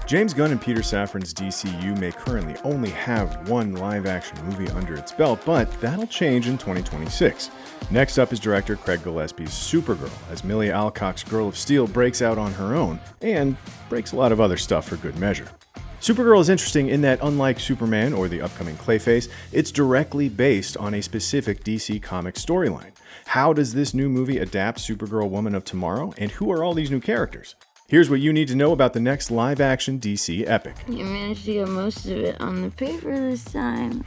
James Gunn and Peter Safran's DCU may currently only have one live-action movie under its belt, but that'll change in 2026. Next up is director Craig Gillespie's Supergirl, as Millie Alcock's Girl of Steel breaks out on her own, and breaks a lot of other stuff for good measure. Supergirl is interesting in that, unlike Superman or the upcoming Clayface, it's directly based on a specific DC comic storyline. How does this new movie adapt Supergirl Woman of Tomorrow, and who are all these new characters? Here's what you need to know about the next live-action DC epic. You managed to get most of it on the paper this time.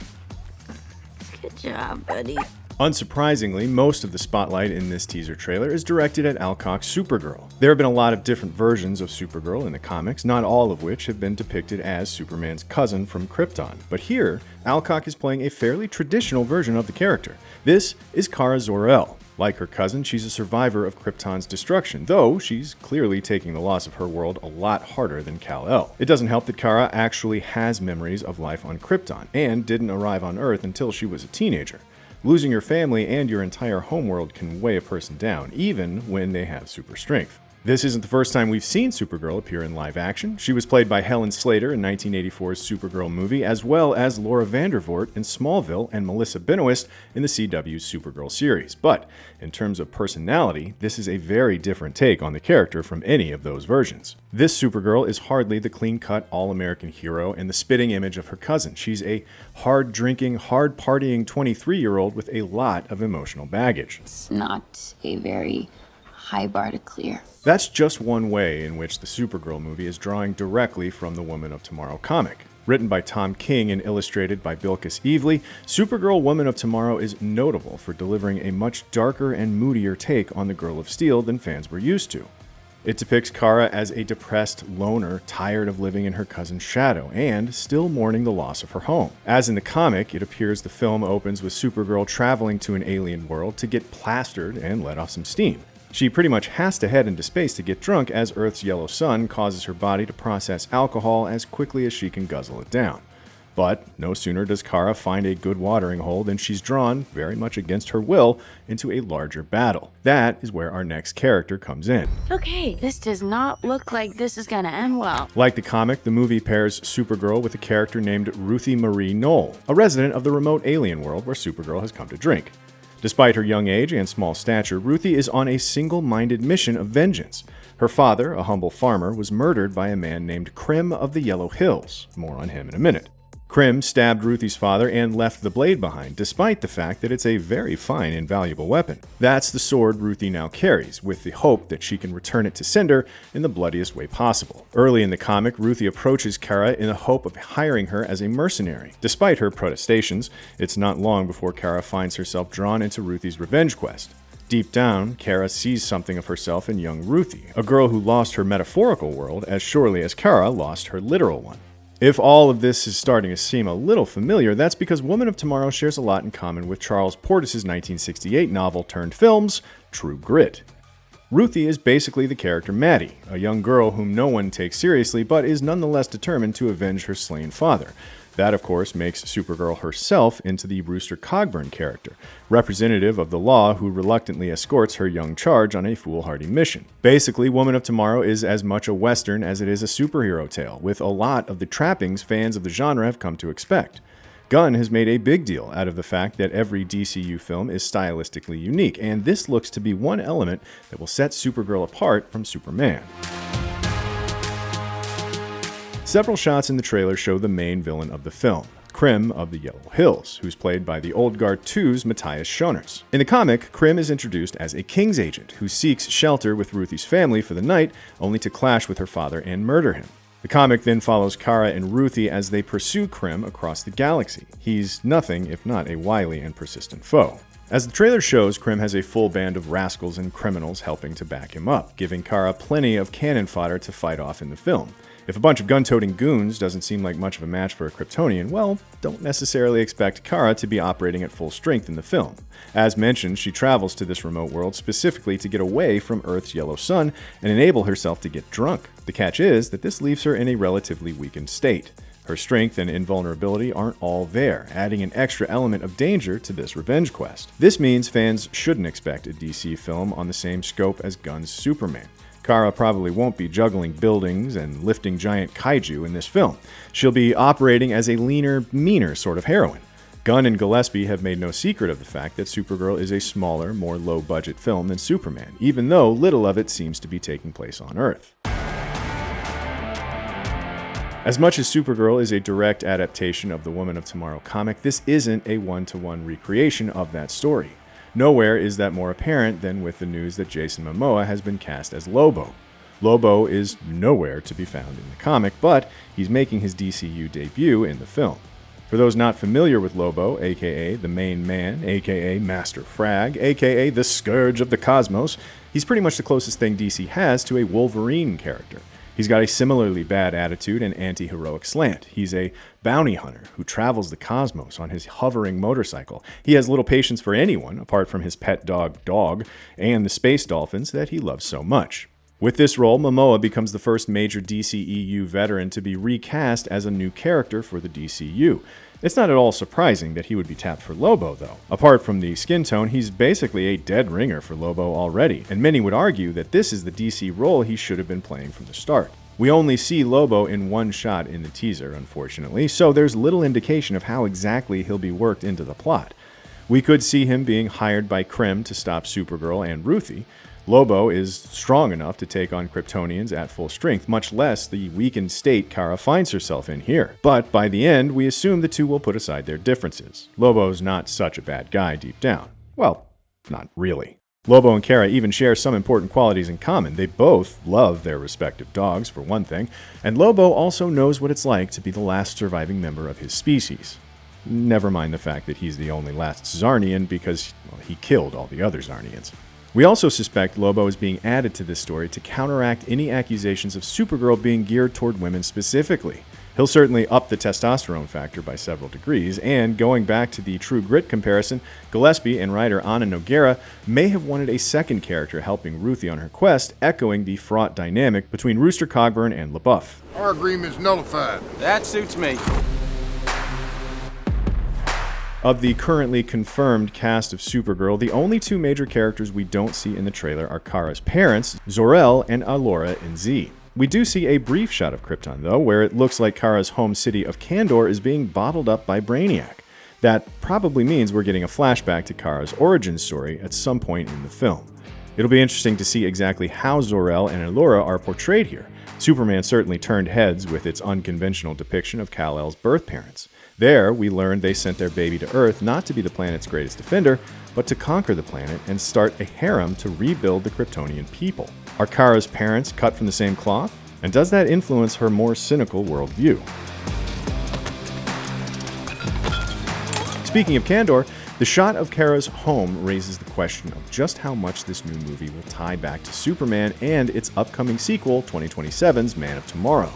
Good job, buddy. Unsurprisingly, most of the spotlight in this teaser trailer is directed at Alcock's Supergirl. There have been a lot of different versions of Supergirl in the comics, not all of which have been depicted as Superman's cousin from Krypton. But here, Alcock is playing a fairly traditional version of the character. This is Kara Zor-El. Like her cousin, she's a survivor of Krypton's destruction, though she's clearly taking the loss of her world a lot harder than Kal-El. It doesn't help that Kara actually has memories of life on Krypton, and didn't arrive on Earth until she was a teenager. Losing your family and your entire homeworld can weigh a person down, even when they have super strength. This isn't the first time we've seen Supergirl appear in live action. She was played by Helen Slater in 1984's Supergirl movie, as well as Laura Vandervoort in Smallville and Melissa Benoist in the CW's Supergirl series. But in terms of personality, this is a very different take on the character from any of those versions. This Supergirl is hardly the clean-cut, all-American hero and the spitting image of her cousin. She's a hard-drinking, hard-partying 23-year-old with a lot of emotional baggage. It's not a very high bar to clear. That's just one way in which the Supergirl movie is drawing directly from the Woman of Tomorrow comic. Written by Tom King and illustrated by Bilquis Evely, Supergirl Woman of Tomorrow is notable for delivering a much darker and moodier take on the Girl of Steel than fans were used to. It depicts Kara as a depressed loner, tired of living in her cousin's shadow, and still mourning the loss of her home. As in the comic, it appears the film opens with Supergirl traveling to an alien world to get plastered and let off some steam. She pretty much has to head into space to get drunk, as Earth's yellow sun causes her body to process alcohol as quickly as she can guzzle it down. But no sooner does Kara find a good watering hole than she's drawn, very much against her will, into a larger battle. That is where our next character comes in. Okay, this does not look like this is gonna end well. Like the comic, the movie pairs Supergirl with a character named Ruthie Marie Knoll, a resident of the remote alien world where Supergirl has come to drink. Despite her young age and small stature, Ruthie is on a single-minded mission of vengeance. Her father, a humble farmer, was murdered by a man named Krim of the Yellow Hills. More on him in a minute. Krim stabbed Ruthie's father and left the blade behind, despite the fact that it's a very fine and valuable weapon. That's the sword Ruthie now carries, with the hope that she can return it to Cinder in the bloodiest way possible. Early in the comic, Ruthie approaches Kara in the hope of hiring her as a mercenary. Despite her protestations, it's not long before Kara finds herself drawn into Ruthie's revenge quest. Deep down, Kara sees something of herself in young Ruthie, a girl who lost her metaphorical world as surely as Kara lost her literal one. If all of this is starting to seem a little familiar, that's because Woman of Tomorrow shares a lot in common with Charles Portis's 1968 novel turned films, True Grit. Ruthie is basically the character Maddie, a young girl whom no one takes seriously but is nonetheless determined to avenge her slain father. That, of course, makes Supergirl herself into the Rooster Cogburn character, representative of the law who reluctantly escorts her young charge on a foolhardy mission. Basically, Woman of Tomorrow is as much a Western as it is a superhero tale, with a lot of the trappings fans of the genre have come to expect. Gunn has made a big deal out of the fact that every DCU film is stylistically unique, and this looks to be one element that will set Supergirl apart from Superman. Several shots in the trailer show the main villain of the film, Krim of the Yellow Hills, who's played by the Old Guard 2's Matthias Schoenaerts. In the comic, Krim is introduced as a King's agent who seeks shelter with Ruthie's family for the night, only to clash with her father and murder him. The comic then follows Kara and Ruthie as they pursue Krim across the galaxy. He's nothing if not a wily and persistent foe. As the trailer shows, Krim has a full band of rascals and criminals helping to back him up, giving Kara plenty of cannon fodder to fight off in the film. If a bunch of gun-toting goons doesn't seem like much of a match for a Kryptonian, well, don't necessarily expect Kara to be operating at full strength in the film. As mentioned, she travels to this remote world specifically to get away from Earth's yellow sun and enable herself to get drunk. The catch is that this leaves her in a relatively weakened state. Her strength and invulnerability aren't all there, adding an extra element of danger to this revenge quest. This means fans shouldn't expect a DC film on the same scope as Gunn's Superman. Kara probably won't be juggling buildings and lifting giant kaiju in this film. She'll be operating as a leaner, meaner sort of heroine. Gunn and Gillespie have made no secret of the fact that Supergirl is a smaller, more low-budget film than Superman, even though little of it seems to be taking place on Earth. As much as Supergirl is a direct adaptation of the Woman of Tomorrow comic, this isn't a one-to-one recreation of that story. Nowhere is that more apparent than with the news that Jason Momoa has been cast as Lobo. Lobo is nowhere to be found in the comic, but he's making his DCU debut in the film. For those not familiar with Lobo, aka the Main Man, aka Master Frag, aka the Scourge of the Cosmos, he's pretty much the closest thing DC has to a Wolverine character. He's got a similarly bad attitude and anti-heroic slant. He's a bounty hunter who travels the cosmos on his hovering motorcycle. He has little patience for anyone, apart from his pet dog, and the space dolphins that he loves so much. With this role, Momoa becomes the first major DCEU veteran to be recast as a new character for the DCU. It's not at all surprising that he would be tapped for Lobo, though. Apart from the skin tone, he's basically a dead ringer for Lobo already, and many would argue that this is the DC role he should have been playing from the start. We only see Lobo in one shot in the teaser, unfortunately, so there's little indication of how exactly he'll be worked into the plot. We could see him being hired by Krim to stop Supergirl and Ruthie. Lobo is strong enough to take on Kryptonians at full strength, much less the weakened state Kara finds herself in here. But by the end, we assume the two will put aside their differences. Lobo's not such a bad guy deep down. Well, not really. Lobo and Kara even share some important qualities in common. They both love their respective dogs, for one thing, and Lobo also knows what it's like to be the last surviving member of his species. Never mind the fact that he's the only last Zarnian because, well, he killed all the other Zarnians. We also suspect Lobo is being added to this story to counteract any accusations of Supergirl being geared toward women specifically. He'll certainly up the testosterone factor by several degrees, and going back to the True Grit comparison, Gillespie and writer Ana Nogueira may have wanted a second character helping Ruthie on her quest, echoing the fraught dynamic between Rooster Cogburn and LaBeouf. Our agreement's nullified. That suits me. Of the currently confirmed cast of Supergirl, the only two major characters we don't see in the trailer are Kara's parents, Zor-El and Alora in Z. We do see a brief shot of Krypton, though, where it looks like Kara's home city of Kandor is being bottled up by Brainiac. That probably means we're getting a flashback to Kara's origin story at some point in the film. It'll be interesting to see exactly how Zor-El and Alora are portrayed here. Superman certainly turned heads with its unconventional depiction of Kal-El's birth parents. There, we learned they sent their baby to Earth not to be the planet's greatest defender, but to conquer the planet and start a harem to rebuild the Kryptonian people. Are Kara's parents cut from the same cloth? And does that influence her more cynical worldview? Speaking of Kandor, the shot of Kara's home raises the question of just how much this new movie will tie back to Superman and its upcoming sequel, 2027's Man of Tomorrow.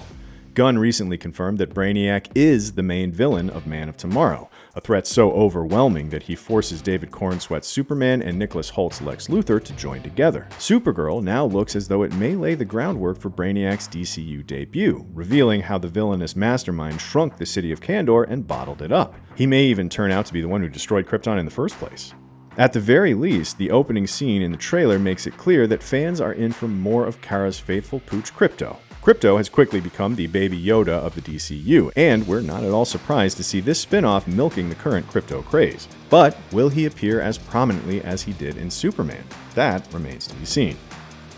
Gunn recently confirmed that Brainiac is the main villain of Man of Tomorrow, a threat so overwhelming that he forces David Cornsweet's Superman and Nicholas Holt's Lex Luthor to join together. Supergirl now looks as though it may lay the groundwork for Brainiac's DCU debut, revealing how the villainous mastermind shrunk the city of Kandor and bottled it up. He may even turn out to be the one who destroyed Krypton in the first place. At the very least, the opening scene in the trailer makes it clear that fans are in for more of Kara's faithful pooch Krypto. Krypto has quickly become the baby Yoda of the DCU, and we're not at all surprised to see this spin-off milking the current Krypto craze. But will he appear as prominently as he did in Superman? That remains to be seen.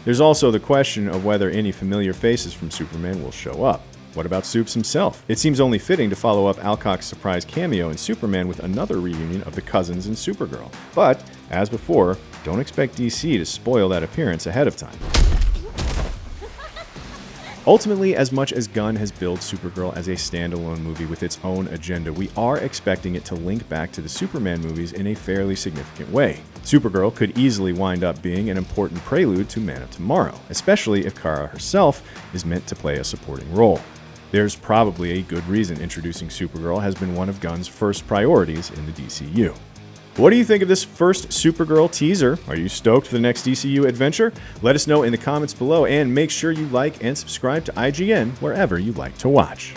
There's also the question of whether any familiar faces from Superman will show up. What about Supes himself? It seems only fitting to follow up Alcock's surprise cameo in Superman with another reunion of the cousins in Supergirl. But, as before, don't expect DC to spoil that appearance ahead of time. Ultimately, as much as Gunn has billed Supergirl as a standalone movie with its own agenda, we are expecting it to link back to the Superman movies in a fairly significant way. Supergirl could easily wind up being an important prelude to Man of Tomorrow, especially if Kara herself is meant to play a supporting role. There's probably a good reason introducing Supergirl has been one of Gunn's first priorities in the DCU. What do you think of this first Supergirl teaser? Are you stoked for the next DCU adventure? Let us know in the comments below, and make sure you like and subscribe to IGN wherever you like to watch.